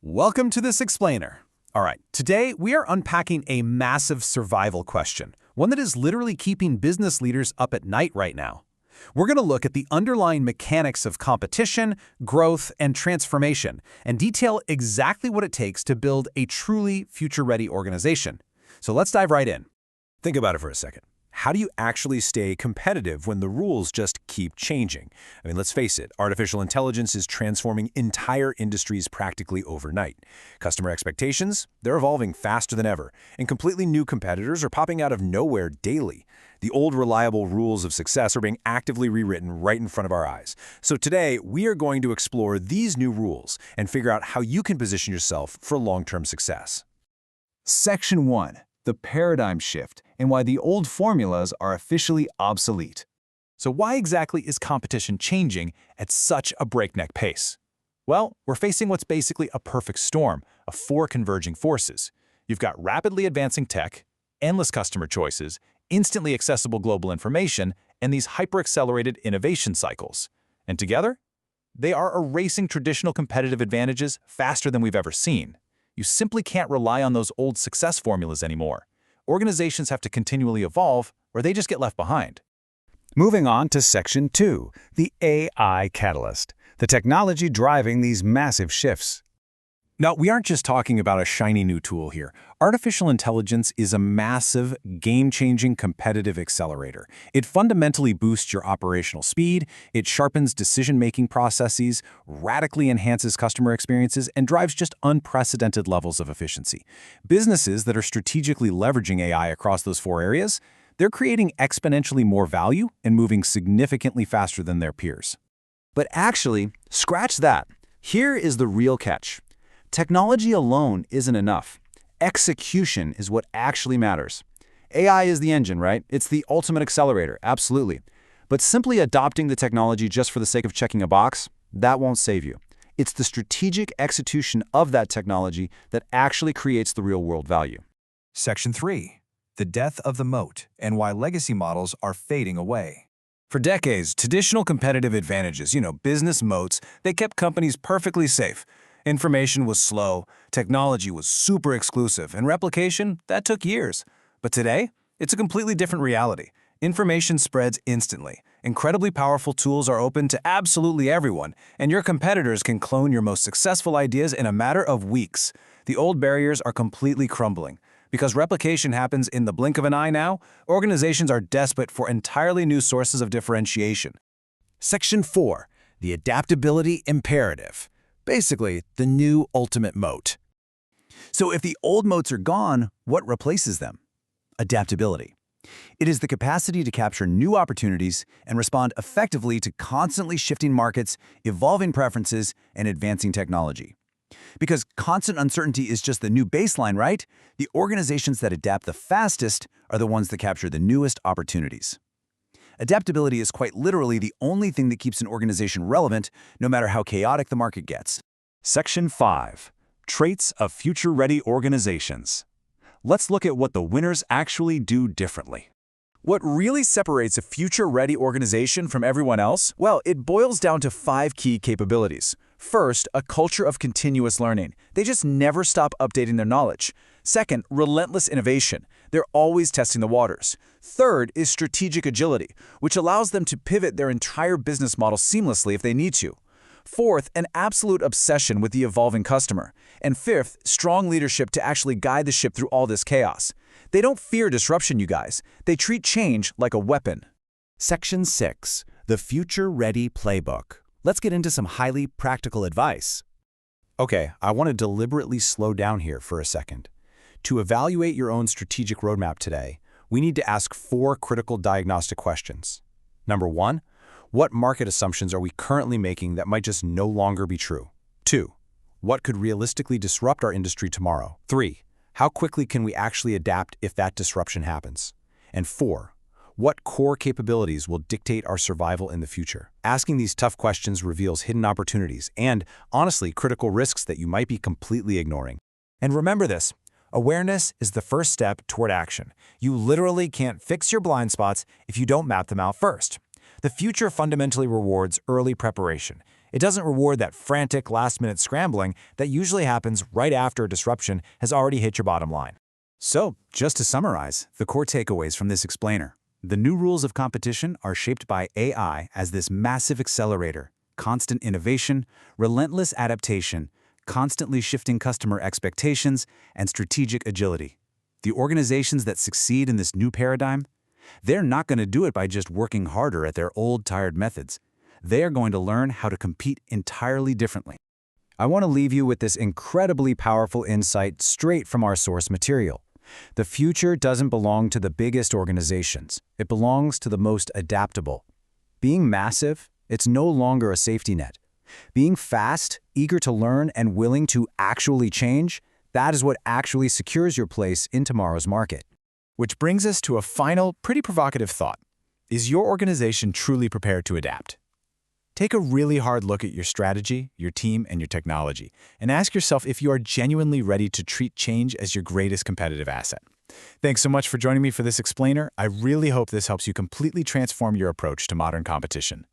Welcome to this explainer. All right, today we are unpacking a massive survival question, one that is literally keeping business leaders up at night right now. We're going to look at the underlying mechanics of competition, growth, and transformation, and detail exactly what it takes to build a truly future-ready organization. So let's dive right in. Think about it for a second. How do you actually stay competitive when the rules just keep changing? I mean, let's face it, artificial intelligence is transforming entire industries practically overnight. Customer expectations, they're evolving faster than ever, and completely new competitors are popping out of nowhere daily. The old reliable rules of success are being actively rewritten right in front of our eyes. So today, we are going to explore these new rules and figure out how you can position yourself for long-term success. Section 1. The paradigm shift and why the old formulas are officially obsolete. So why exactly is competition changing at such a breakneck pace? Well, we're facing what's basically a perfect storm of four converging forces. You've got rapidly advancing tech, endless customer choices, instantly accessible global information, and these hyper-accelerated innovation cycles. And together, they are erasing traditional competitive advantages faster than we've ever seen. You simply can't rely on those old success formulas anymore. Organizations have to continually evolve, or they just get left behind. Moving on to Section 2, the AI catalyst, the technology driving these massive shifts. Now, we aren't just talking about a shiny new tool here. Artificial intelligence is a massive, game-changing competitive accelerator. It fundamentally boosts your operational speed, it sharpens decision-making processes, radically enhances customer experiences, and drives just unprecedented levels of efficiency. Businesses that are strategically leveraging AI across those four areas, they're creating exponentially more value and moving significantly faster than their peers. But actually, scratch that. Here is the real catch. Technology alone isn't enough. Execution is what actually matters. AI is the engine, right? It's the ultimate accelerator, absolutely. But simply adopting the technology just for the sake of checking a box, that won't save you. It's the strategic execution of that technology that actually creates the real-world value. Section 3. The death of the moat and why legacy models are fading away. For decades, traditional competitive advantages, business moats, they kept companies perfectly safe. Information was slow, technology was super exclusive, and replication, that took years. But today, it's a completely different reality. Information spreads instantly. Incredibly powerful tools are open to absolutely everyone, and your competitors can clone your most successful ideas in a matter of weeks. The old barriers are completely crumbling. Because replication happens in the blink of an eye now, organizations are desperate for entirely new sources of differentiation. Section 4. The adaptability imperative. Basically, the new ultimate moat. So if the old moats are gone, what replaces them? Adaptability. It is the capacity to capture new opportunities and respond effectively to constantly shifting markets, evolving preferences, and advancing technology. Because constant uncertainty is just the new baseline, right? The organizations that adapt the fastest are the ones that capture the newest opportunities. Adaptability is quite literally the only thing that keeps an organization relevant, no matter how chaotic the market gets. Section 5. Traits of future-ready organizations. Let's look at what the winners actually do differently. What really separates a future-ready organization from everyone else? Well, it boils down to 5 key capabilities. First, a culture of continuous learning. They just never stop updating their knowledge. Second, relentless innovation. They're always testing the waters. Third is strategic agility, which allows them to pivot their entire business model seamlessly if they need to. Fourth, an absolute obsession with the evolving customer. And fifth, strong leadership to actually guide the ship through all this chaos. They don't fear disruption, you guys. They treat change like a weapon. Section 6. The Future-Ready Playbook. Let's get into some highly practical advice. Okay, I want to deliberately slow down here for a second. To evaluate your own strategic roadmap today, we need to ask 4 critical diagnostic questions. Number 1, what market assumptions are we currently making that might just no longer be true? 2, what could realistically disrupt our industry tomorrow? 3, how quickly can we actually adapt if that disruption happens? And 4, what core capabilities will dictate our survival in the future? Asking these tough questions reveals hidden opportunities and, honestly, critical risks that you might be completely ignoring. And remember this, awareness is the first step toward action. You literally can't fix your blind spots if you don't map them out first. The future fundamentally rewards early preparation. It doesn't reward that frantic last-minute scrambling that usually happens right after a disruption has already hit your bottom line. So, just to summarize, the core takeaways from this explainer. The new rules of competition are shaped by AI as this massive accelerator, constant innovation, relentless adaptation, constantly shifting customer expectations, and strategic agility. The organizations that succeed in this new paradigm, they're not going to do it by just working harder at their old, tired methods. They are going to learn how to compete entirely differently. I want to leave you with this incredibly powerful insight straight from our source material. The future doesn't belong to the biggest organizations. It belongs to the most adaptable. Being massive, it's no longer a safety net. Being fast, eager to learn, and willing to actually change, that is what actually secures your place in tomorrow's market. Which brings us to a final, pretty provocative thought. Is your organization truly prepared to adapt? Take a really hard look at your strategy, your team, and your technology, and ask yourself if you are genuinely ready to treat change as your greatest competitive asset. Thanks so much for joining me for this explainer. I really hope this helps you completely transform your approach to modern competition.